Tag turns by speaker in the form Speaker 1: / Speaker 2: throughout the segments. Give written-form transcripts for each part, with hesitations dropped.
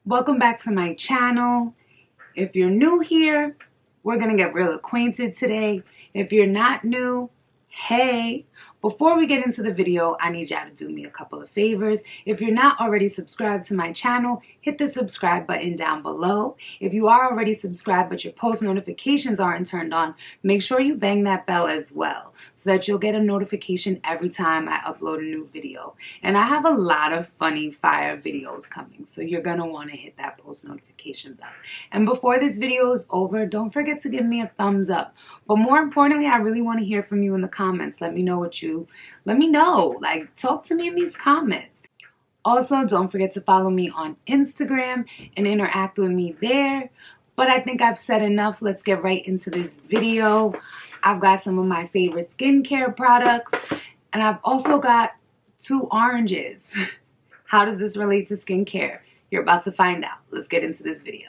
Speaker 1: Welcome back to my channel. If you're new here, we're gonna get real acquainted today. If you're not new, hey. Before we get into the video, I need y'all to do me a couple of favors. If you're not already subscribed to my channel, hit the subscribe button down below. If you are already subscribed but your post notifications aren't turned on, make sure you bang that bell as well so that you'll get a notification every time I upload a new video. And I have a lot of funny fire videos coming, so you're gonna want to hit that post notification bell. And before this video is over, don't forget to give me a thumbs up. But more importantly, I really want to hear from you in the comments. Let me know like, talk to me in these comments. Also, don't forget to follow me on Instagram and interact with me there. But I think I've said enough. Let's get right into this video. I've got some of my favorite skincare products, and I've also got 2 oranges. How does this relate to skincare? You're about to find out. Let's get into this video.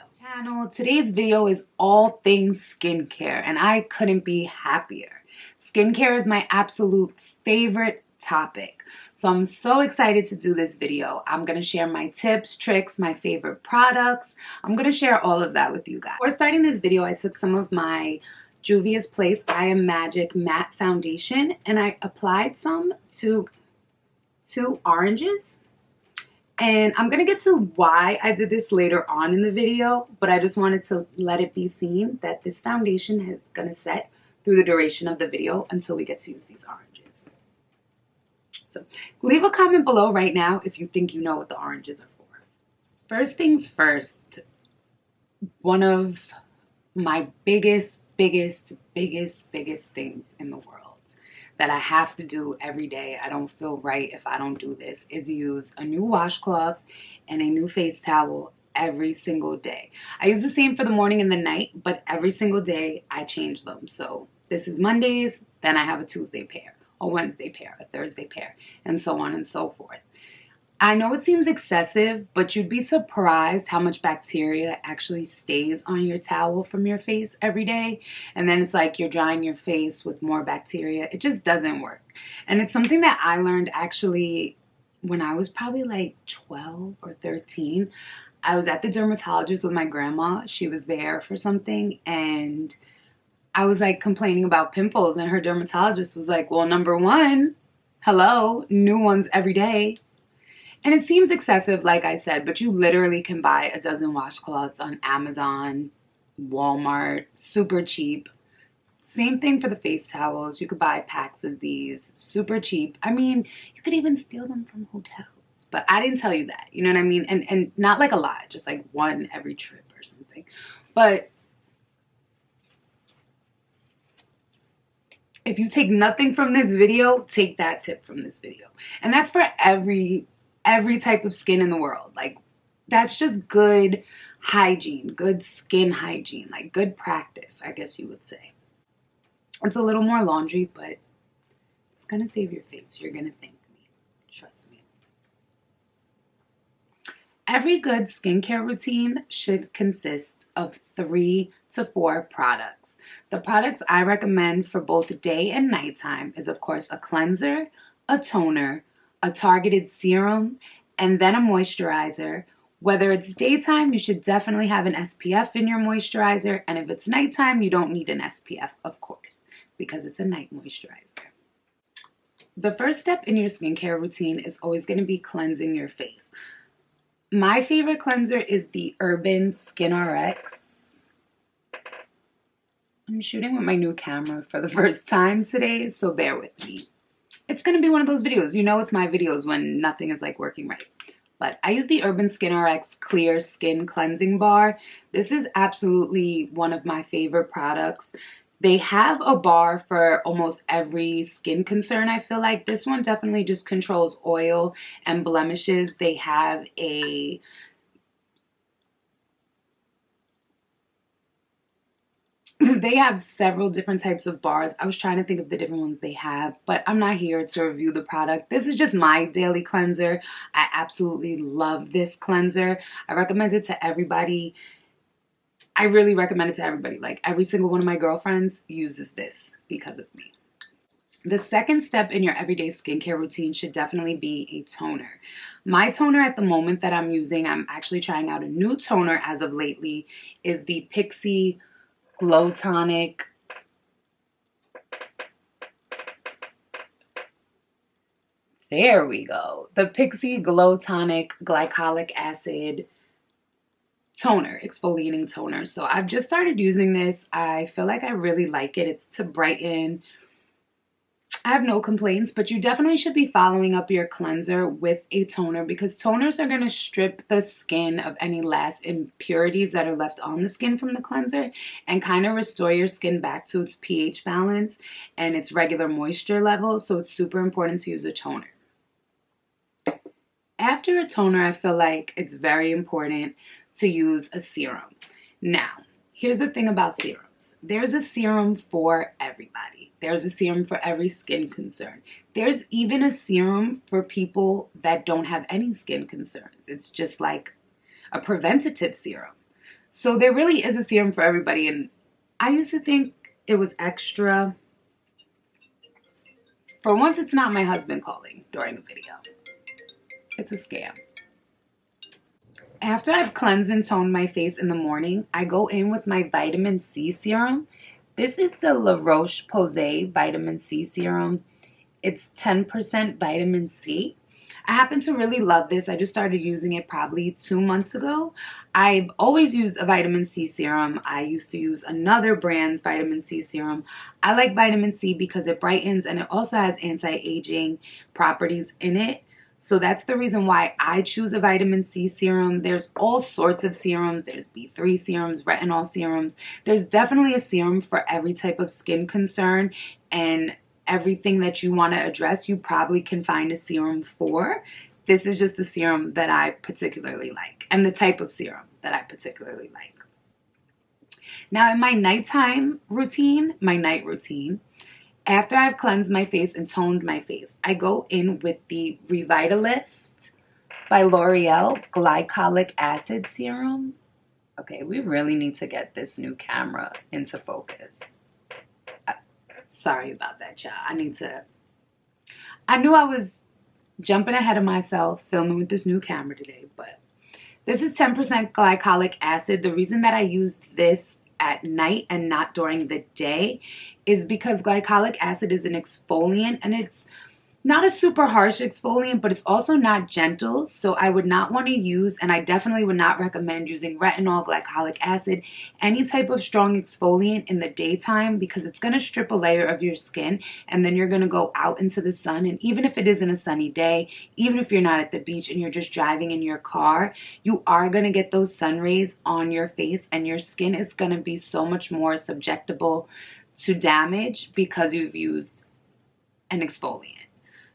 Speaker 1: Today's video is all things skincare, and I couldn't be happier. Skincare is my absolute favorite topic, so I'm so excited to do this video. I'm going to share my tips, tricks, my favorite products. I'm going to share all of that with you guys. Before starting this video, I took some of my Juvia's Place I Am Magic matte foundation and I applied some to 2 oranges. And I'm going to get to why I did this later on in the video, but I just wanted to let it be seen that this foundation is going to set through the duration of the video until we get to use these oranges. So leave a comment below right now if you think you know what the oranges are for. First things first, one of my biggest things in the world that I have to do every day, I don't feel right if I don't do this, is use a new washcloth and a new face towel every single day. I use the same for the morning and the night, but every single day I change them. So this is Mondays, then I have a Tuesday pair, a Wednesday pair, a Thursday pair, and so on and so forth. I know it seems excessive, but you'd be surprised how much bacteria actually stays on your towel from your face every day. And then it's like you're drying your face with more bacteria. It just doesn't work. And it's something that I learned actually when I was probably like 12 or 13. I was at the dermatologist with my grandma. She was there for something, and I was like complaining about pimples, and her dermatologist was like, well, number one, hello, new ones every day. And it seems excessive, like I said, but you literally can buy a dozen washcloths on Amazon, Walmart, super cheap. Same thing for the face towels. You could buy packs of these, super cheap. I mean, you could even steal them from hotels. But I didn't tell you that, you know what I mean? And not like a lot, just like one every trip or something. But if you take nothing from this video, take that tip from this video. And that's for every type of skin in the world. Like, that's just good hygiene, good skin hygiene, like good practice, I guess you would say. It's a little more laundry, but it's gonna save your face. You're gonna thank me. Trust me. Every good skincare routine should consist of 3 to 4 products. The products I recommend for both day and nighttime is, of course, a cleanser, a toner, a targeted serum, and then a moisturizer. Whether it's daytime, you should definitely have an SPF in your moisturizer, and if it's nighttime, you don't need an SPF, of course, because it's a night moisturizer. The first step in your skincare routine is always going to be cleansing your face. My favorite cleanser is the Urban Skin RX. I'm shooting with my new camera for the first time today, so bear with me. It's going to be one of those videos. You know it's my videos when nothing is like working right. But I use the Urban Skin RX Clear Skin Cleansing Bar. This is absolutely one of my favorite products. They have a bar for almost every skin concern, I feel like. This one definitely just controls oil and blemishes. They have they have several different types of bars. I was trying to think of the different ones they have, but I'm not here to review the product. This is just my daily cleanser. I absolutely love this cleanser. I recommend it to everybody. I really recommend it to everybody. Like, every single one of my girlfriends uses this because of me. The second step in your everyday skincare routine should definitely be a toner. My toner at the moment that I'm using, I'm actually trying out a new toner as of lately, is the Pixi Glow Tonic. There we go. The Pixi Glow Tonic Glycolic Acid Toner, exfoliating toner. So I've just started using this. I feel like I really like it. It's to brighten. I have no complaints, but you definitely should be following up your cleanser with a toner because toners are going to strip the skin of any last impurities that are left on the skin from the cleanser and kind of restore your skin back to its pH balance and its regular moisture level. So it's super important to use a toner. After a toner, I feel like it's very important to use a serum. Now, here's the thing about serums. There's a serum for everybody. There's a serum for every skin concern. There's even a serum for people that don't have any skin concerns. It's just like a preventative serum. So there really is a serum for everybody. And I used to think it was extra. For once, it's not my husband calling during a video. It's a scam. After I've cleansed and toned my face in the morning, I go in with my vitamin C serum. This is the Roche-Posay vitamin C serum. It's 10% vitamin C. I happen to really love this. I just started using it probably 2 months ago. I've always used a vitamin C serum. I used to use another brand's vitamin C serum. I like vitamin C because it brightens and it also has anti-aging properties in it. So that's the reason why I choose a vitamin C serum. There's all sorts of serums. There's B3 serums, retinol serums. There's definitely a serum for every type of skin concern and everything that you want to address. You probably can find a serum for. This is just the serum that I particularly like and the type of serum that I particularly like. Now in my nighttime routine, my night routine, after I've cleansed my face and toned my face, I go in with the Revitalift by L'Oreal Glycolic Acid Serum. Okay, we really need to get this new camera into focus. Sorry about that, y'all. I knew I was jumping ahead of myself filming with this new camera today, but this is 10% glycolic acid. The reason that I use this at night and not during the day is because glycolic acid is an exfoliant and it's not a super harsh exfoliant, but it's also not gentle. So I would not want to use, and I definitely would not recommend using retinol, glycolic acid, any type of strong exfoliant in the daytime because it's going to strip a layer of your skin and then you're going to go out into the sun. And even if it isn't a sunny day, even if you're not at the beach and you're just driving in your car, you are going to get those sun rays on your face and your skin is going to be so much more susceptible to damage because you've used an exfoliant.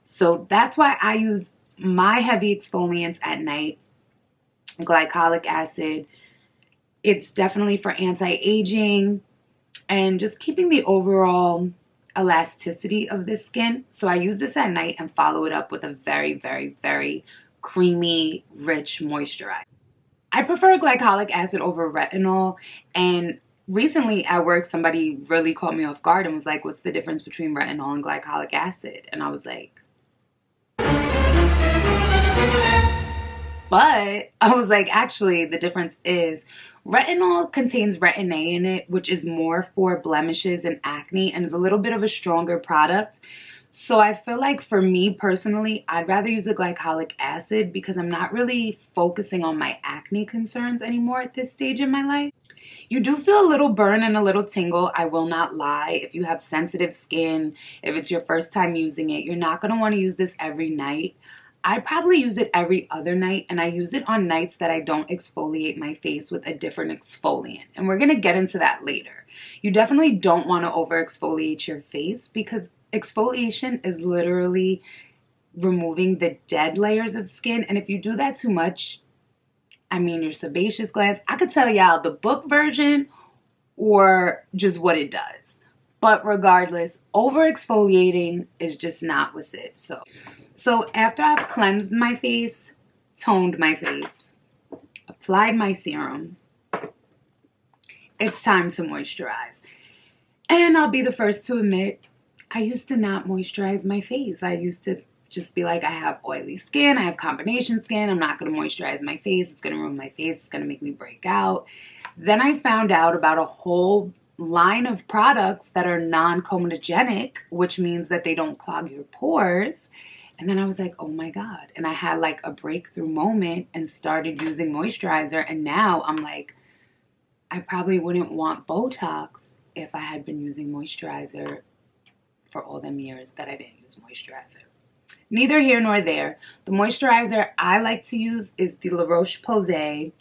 Speaker 1: So that's why I use my heavy exfoliants at night. Glycolic acid. It's definitely for anti-aging and just keeping the overall elasticity of the skin. So I use this at night and follow it up with a very, very, very creamy, rich moisturizer. I prefer glycolic acid over retinol, and recently at work somebody really caught me off guard and was like, what's the difference between retinol and glycolic acid? And I was like, actually, the difference is retinol contains retin A in it, which is more for blemishes and acne and is a little bit of a stronger product. So I feel like for me personally, I'd rather use a glycolic acid because I'm not really focusing on my acne concerns anymore at this stage in my life. You do feel a little burn and a little tingle, I will not lie. If you have sensitive skin, if it's your first time using it, you're not going to want to use this every night. I probably use it every other night, and I use it on nights that I don't exfoliate my face with a different exfoliant. And we're going to get into that later. You definitely don't want to over exfoliate your face because exfoliation is literally removing the dead layers of skin. And if you do that too much, I mean, your sebaceous glands, I could tell y'all the book version or just what it does. But regardless, over exfoliating is just not what's it. So after I've cleansed my face, toned my face, applied my serum, it's time to moisturize. And I'll be the first to admit, I used to not moisturize my face. I used to just be like, I have oily skin, I have combination skin, I'm not going to moisturize my face, it's going to ruin my face, it's going to make me break out. Then I found out about a whole line of products that are non-comedogenic, which means that they don't clog your pores. And then I was like, oh my God. And I had like a breakthrough moment and started using moisturizer. And now I'm like, I probably wouldn't want Botox if I had been using moisturizer for all them years that I didn't use moisturizer. Neither here nor there. The moisturizer I like to use is the Roche-Posay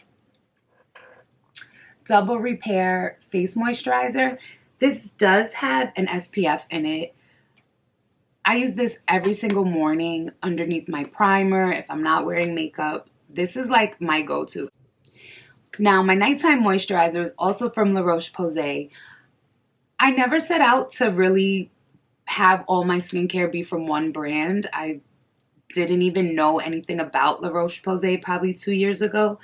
Speaker 1: Double Repair Face Moisturizer. This does have an SPF in it. I use this every single morning underneath my primer if I'm not wearing makeup. This is like my go-to. Now, my nighttime moisturizer is also from La Roche-Posay. I never set out to really have all my skincare be from one brand. I didn't even know anything about La Roche-Posay probably 2 years ago,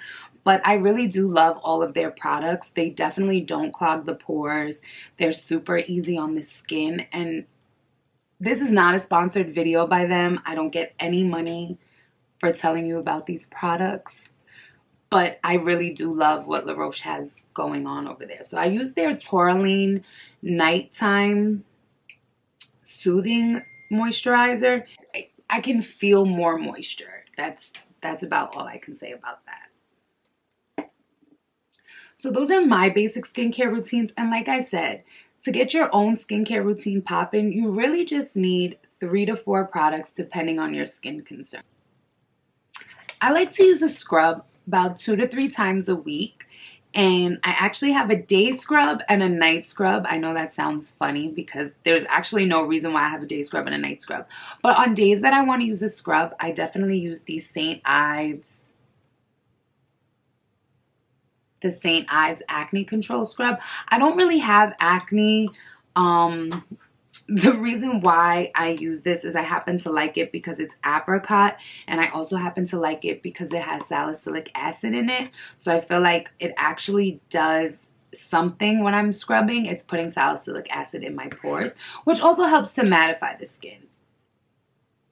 Speaker 1: but I really do love all of their products. They definitely don't clog the pores. They're super easy on the skin, and this is not a sponsored video by them. I don't get any money for telling you about these products, but I really do love what La Roche has going on over there. So I use their Toleriane nighttime soothing moisturizer. I can feel more moisture. That's about all I can say about that. So those are my basic skincare routines. And like I said, to get your own skincare routine popping, you really just need 3 to 4 products depending on your skin concern. I like to use a scrub about 2 to 3 times a week. And I actually have a day scrub and a night scrub. I know that sounds funny because there's actually no reason why I have a day scrub and a night scrub. But on days that I want to use a scrub, I definitely use the St. Ives Acne Control Scrub. I don't really have acne. The reason why I use this is I happen to like it because it's apricot, and I also happen to like it because it has salicylic acid in it. So I feel like it actually does something when I'm scrubbing. It's putting salicylic acid in my pores, which also helps to mattify the skin.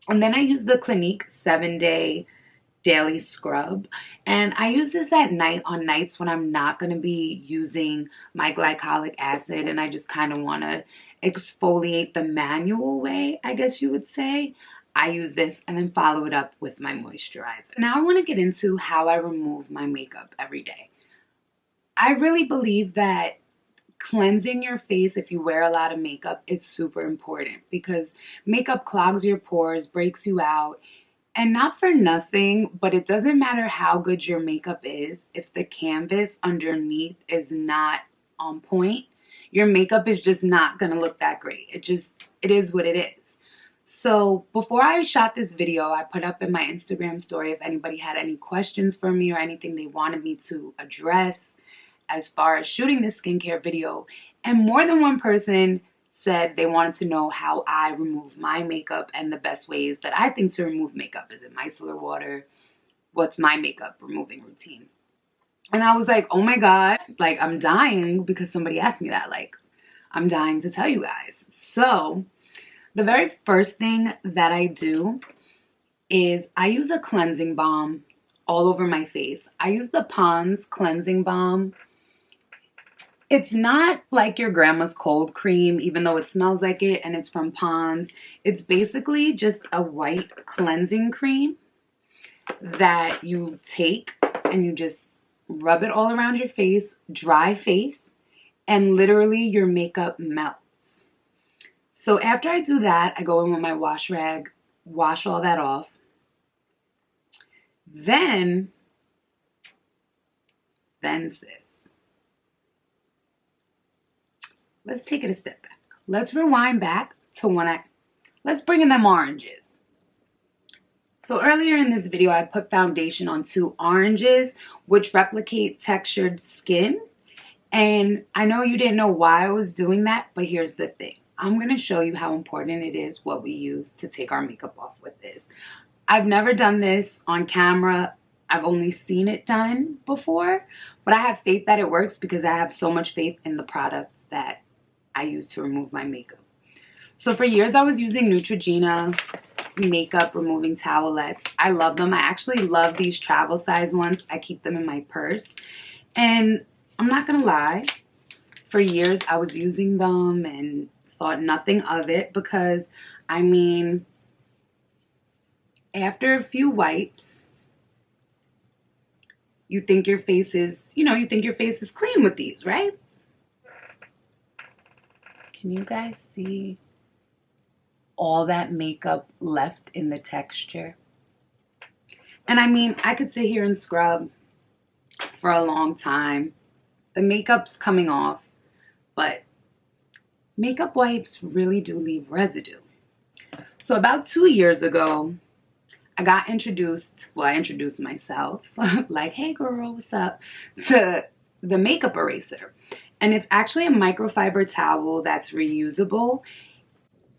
Speaker 1: And then I use the Clinique 7-Day Daily Scrub, and I use this at night on nights when I'm not going to be using my glycolic acid and I just kind of want to exfoliate the manual way, I guess you would say. I use this and then follow it up with my moisturizer. Now I want to get into how I remove my makeup every day. I really believe that cleansing your face if you wear a lot of makeup is super important because makeup clogs your pores, breaks you out. And not for nothing, but it doesn't matter how good your makeup is if the canvas underneath is not on point. Your makeup is just not going to look that great. It is what it is. So before I shot this video, I put up in my Instagram story if anybody had any questions for me or anything they wanted me to address as far as shooting this skincare video. And more than one person said they wanted to know how I remove my makeup and the best ways that I think to remove makeup. Is it micellar water? What's my makeup removing routine? And I was like, oh my God, like I'm dying because somebody asked me that. Like, I'm dying to tell you guys. So the very first thing that I do is I use a cleansing balm all over my face. I use the Pond's cleansing balm. It's not like your grandma's cold cream, even though it smells like it, and it's from Pond's. It's basically just a white cleansing cream that you take and you just rub it all around your face, dry face, and literally your makeup melts. So after I do that, I go in with my wash rag, wash all that off. Then sis, let's take it a step back. Let's rewind back to let's bring in them oranges. So earlier in this video, I put foundation on 2 oranges, which replicate textured skin. And I know you didn't know why I was doing that, but here's the thing. I'm going to show you how important it is what we use to take our makeup off with this. I've never done this on camera. I've only seen it done before, but I have faith that it works because I have so much faith in the product that I use to remove my makeup. So for years I was using Neutrogena makeup removing towelettes. I love them. I actually love these travel size ones. I keep them in my purse. And I'm not gonna lie, for years I was using them and thought nothing of it because, I mean, after a few wipes, you think your face is, you think your face is clean with these, right? Can you guys see all that makeup left in the texture? And I mean, I could sit here and scrub for a long time. The makeup's coming off, but makeup wipes really do leave residue. So about 2 years ago, I got introduced, well, I introduced myself, like, hey girl, what's up, to the makeup eraser. And it's actually a microfiber towel that's reusable.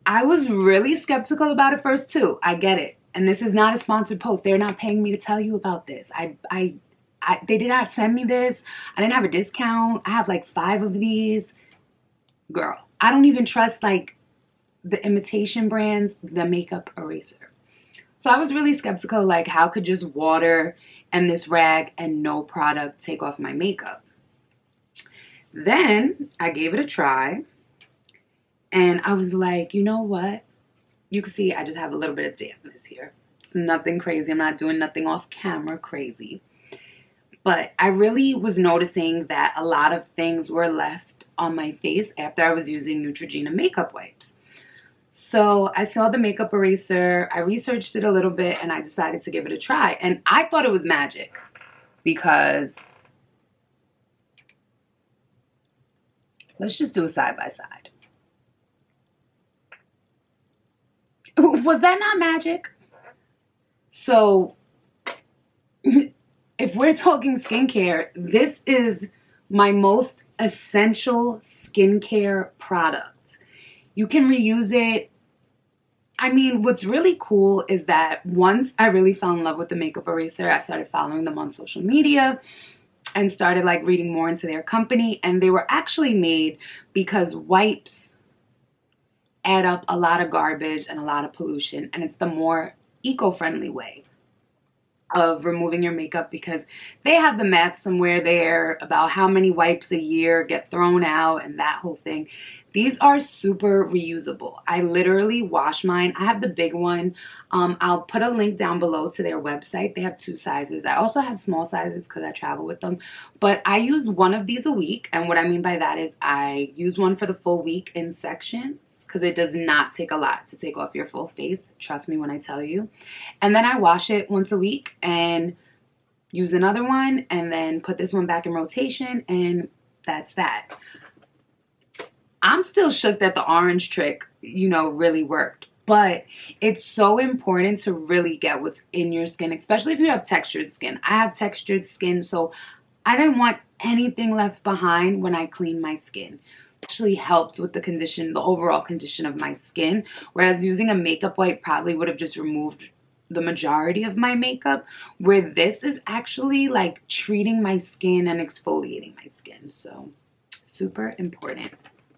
Speaker 1: I was really skeptical about it first too. I get it. And this is not a sponsored post. They're not paying me to tell you about this. They did not send me this. I didn't have a discount. I have like 5 of these. Girl, I don't even trust like the imitation brands, the makeup eraser. So I was really skeptical, like how could just water and this rag and no product take off my makeup? Then I gave it a try and I was like, you know what? You can see I just have a little bit of dampness here. It's nothing crazy. I'm not doing nothing off camera crazy. But I really was noticing that a lot of things were left on my face after I was using Neutrogena makeup wipes. So I saw the makeup eraser, I researched it a little bit, and I decided to give it a try. And I thought it was magic because, let's just do a side by side. Was that not magic? So if we're talking skincare, this is my most essential skincare product. You can reuse it. I mean, what's really cool is that once I really fell in love with the makeup eraser, I started following them on social media and started like reading more into their company. And they were actually made because wipes add up a lot of garbage and a lot of pollution. And it's the more eco-friendly way of removing your makeup because they have the math somewhere there about how many wipes a year get thrown out and that whole thing. These are super reusable. I literally wash mine. I have the big one. I'll put a link down below to their website. They have 2 sizes. I also have small sizes because I travel with them. But I use one of these a week. And what I mean by that is I use one for the full week in sections because it does not take a lot to take off your full face. Trust me when I tell you. And then I wash it once a week and use another one and then put this one back in rotation, and that's that. I'm still shook that the orange trick, really worked. But it's so important to really get what's in your skin, especially if you have textured skin. I have textured skin, so I didn't want anything left behind when I clean my skin. It actually helped with the condition, the overall condition of my skin. Whereas using a makeup wipe probably would have just removed the majority of my makeup, where this is actually like treating my skin and exfoliating my skin. So super important.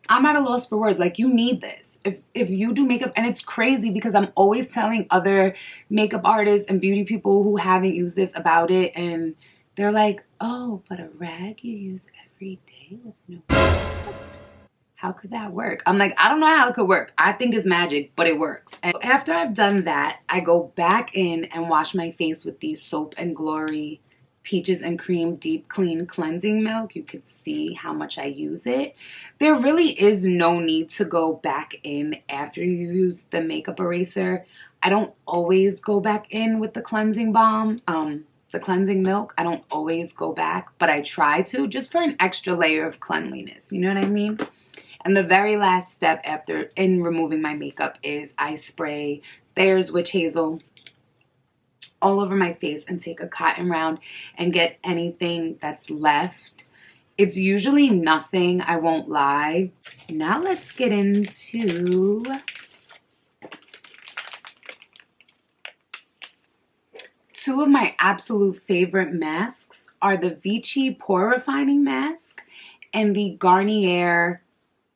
Speaker 1: I'm at a loss for words. Like, you need this. If you do makeup, and it's crazy because I'm always telling other makeup artists and beauty people who haven't used this about it, and they're like, oh, but a rag you use every day with no product? How could that work? I'm like, I don't know how it could work. I think it's magic, but it works. And after I've done that, I go back in and wash my face with these Soap and Glory Peaches and Cream Deep Clean Cleansing Milk. You can see how much I use it. There really is no need to go back in after you use the makeup eraser. I don't always go back in with the cleansing balm, the cleansing milk. I don't always go back, but I try to, just for an extra layer of cleanliness. You know what I mean? And the very last step after in removing my makeup is I spray Thayer's Witch Hazel all over my face and take a cotton round and get anything that's left. It's usually nothing, I won't lie. Now let's get into two of my absolute favorite masks are the Vichy Pore Refining Mask and the Garnier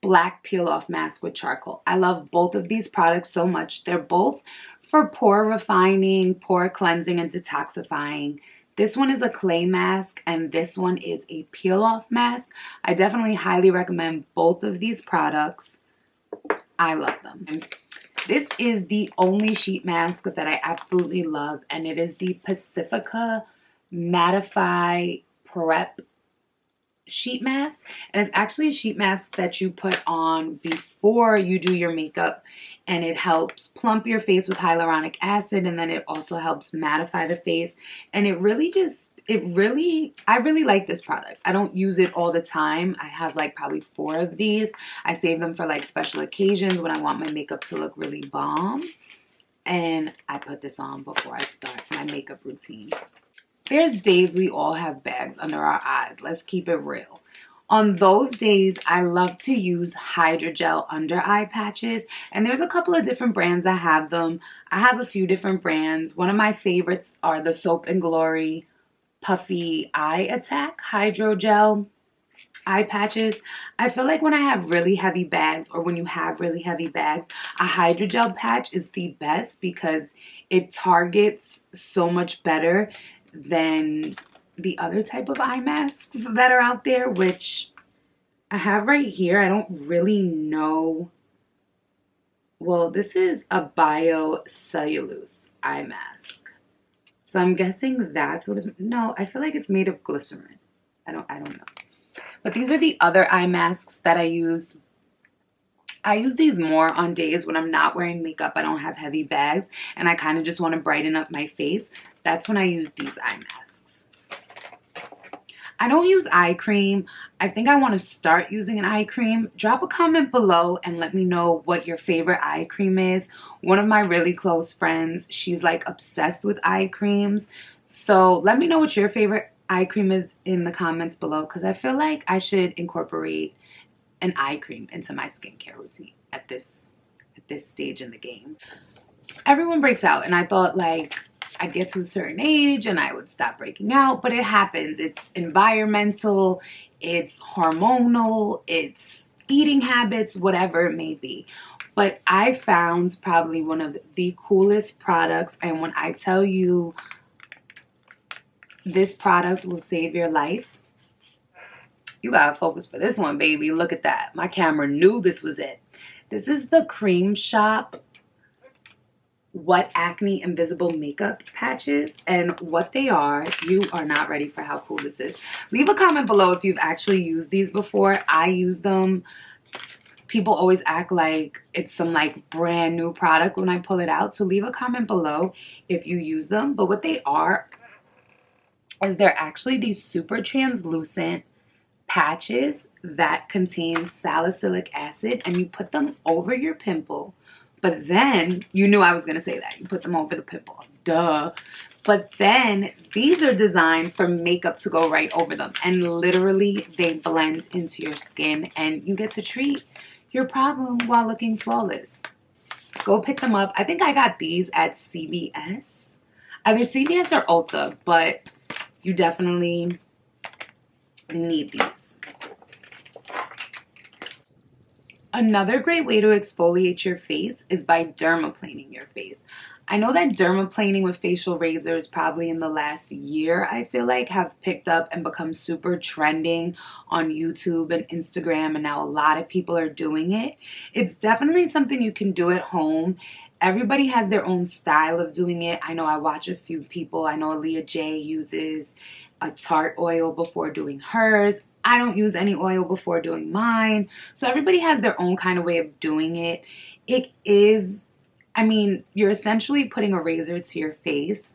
Speaker 1: black peel off mask with charcoal. I love both of these products so much. They're both for pore refining, pore cleansing, and detoxifying. This one is a clay mask and this one is a peel off mask. I definitely highly recommend both of these products. I love them. This is the only sheet mask that I absolutely love, and it is the Pacifica Mattify Prep sheet mask. And it's actually a sheet mask that you put on before you do your makeup, and it helps plump your face with hyaluronic acid, and then it also helps mattify the face. And I really like this product. I don't use it all the time. I have like probably 4 of these. I save them for like special occasions when I want my makeup to look really bomb. And I put this on before I start my makeup routine. There's days we all have bags under our eyes. Let's keep it real. On those days, I love to use hydrogel under eye patches. And there's a couple of different brands that have them. I have a few different brands. One of my favorites are the Soap & Glory Puffy Eye Attack Hydrogel eye patches. I feel like when I have really heavy bags, or when you have really heavy bags, a hydrogel patch is the best because it targets so much better than the other type of eye masks that are out there, which I have right here. I don't really know. Well, this is a biocellulose eye mask. So I'm guessing that's what it's, no, I feel like it's made of glycerin. I don't know. But these are the other eye masks that I use. I use these more on days when I'm not wearing makeup, I don't have heavy bags, and I kind of just want to brighten up my face. That's when I use these eye masks. I don't use eye cream. I think I want to start using an eye cream. Drop a comment below and let me know what your favorite eye cream is. One of my really close friends, she's like obsessed with eye creams. So let me know what your favorite eye cream is in the comments below, because I feel like I should incorporate an eye cream into my skincare routine at this stage in the game. Everyone breaks out, and I thought like I'd get to a certain age and I would stop breaking out, but it happens. It's environmental, it's hormonal, it's eating habits, whatever it may be. But I found probably one of the coolest products, and when I tell you this product will save your life, you gotta focus for this one, baby. Look at that. My camera knew this was it. This is the Cream Shop What Acne Invisible Makeup Patches, and what they are, you are not ready for how cool this is. Leave a comment below if you've actually used these before. I use them. People always act like it's some like brand new product when I pull it out, so leave a comment below if you use them. But what they are is they're actually these super translucent patches that contain salicylic acid, and you put them over your pimple. But then, you knew I was going to say that. You put them over the pimple. Duh. But then, these are designed for makeup to go right over them. And literally, they blend into your skin. And you get to treat your problem while looking flawless. Go pick them up. I think I got these at CVS. Either CVS or Ulta. But you definitely need these. Another great way to exfoliate your face is by dermaplaning your face. I know that dermaplaning with facial razors probably in the last year, I feel like, have picked up and become super trending on YouTube and Instagram, and now a lot of people are doing it. It's definitely something you can do at home. Everybody has their own style of doing it. I know I watch a few people. I know Aaliyah J uses a Tarte oil before doing hers. I don't use any oil before doing mine. So everybody has their own kind of way of doing it. It is, I mean, you're essentially putting a razor to your face,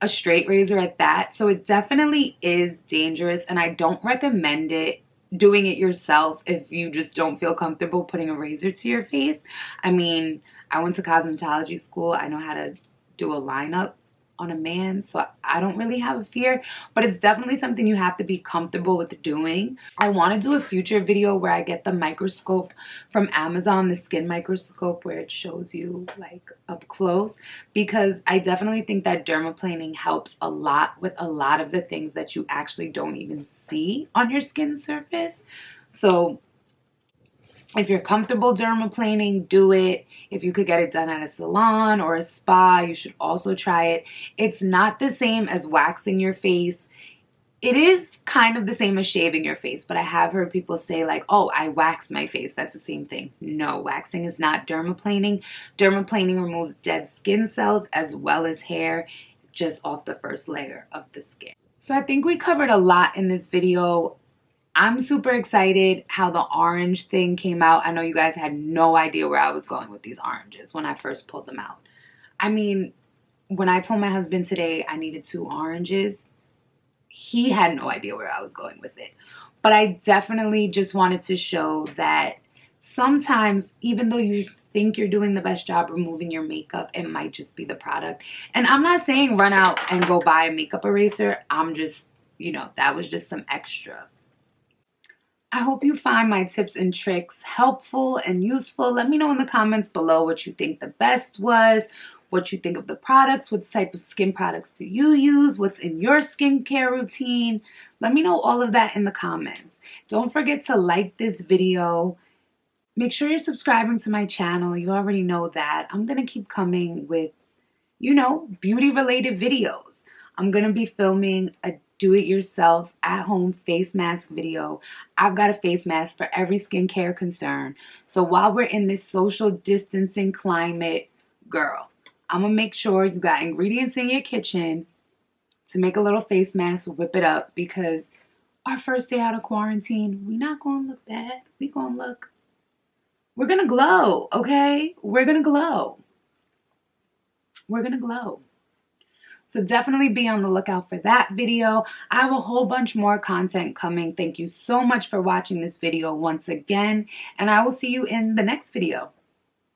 Speaker 1: a straight razor at that. So it definitely is dangerous, and I don't recommend doing it yourself if you just don't feel comfortable putting a razor to your face. I mean, I went to cosmetology school. I know how to do a lineup on a man, so I don't really have a fear, but it's definitely something you have to be comfortable with doing. I want to do a future video where I get the microscope from Amazon, the skin microscope, where it shows you like up close, because I definitely think that dermaplaning helps a lot with a lot of the things that you actually don't even see on your skin surface. So If you're comfortable dermaplaning, do it. If you could get it done at a salon or a spa, you should also try it. It's not the same as waxing your face. It is kind of the same as shaving your face, but I have heard people say like, oh, I wax my face. That's the same thing. No, waxing is not dermaplaning. Dermaplaning removes dead skin cells as well as hair just off the first layer of the skin. So I think we covered a lot in this video. I'm super excited how the orange thing came out. I know you guys had no idea where I was going with these oranges when I first pulled them out. I mean, when I told my husband today I needed 2 oranges, he had no idea where I was going with it. But I definitely just wanted to show that sometimes, even though you think you're doing the best job removing your makeup, it might just be the product. And I'm not saying run out and go buy a makeup eraser. I'm just, that was just some extra. I hope you find my tips and tricks helpful and useful. Let me know in the comments below what you think the best was, what you think of the products, what type of skin products do you use, what's in your skincare routine. Let me know all of that in the comments. Don't forget to like this video. Make sure you're subscribing to my channel. You already know that. I'm going to keep coming with, beauty-related videos. I'm going to be filming a do-it-yourself at-home face mask video. I've got a face mask for every skincare concern. So while we're in this social distancing climate, girl, I'm going to make sure you got ingredients in your kitchen to make a little face mask, whip it up, because our first day out of quarantine, we're not going to look bad. We're going to glow, okay? We're going to glow. We're going to glow. So definitely be on the lookout for that video. I have a whole bunch more content coming. Thank you so much for watching this video once again, and I will see you in the next video.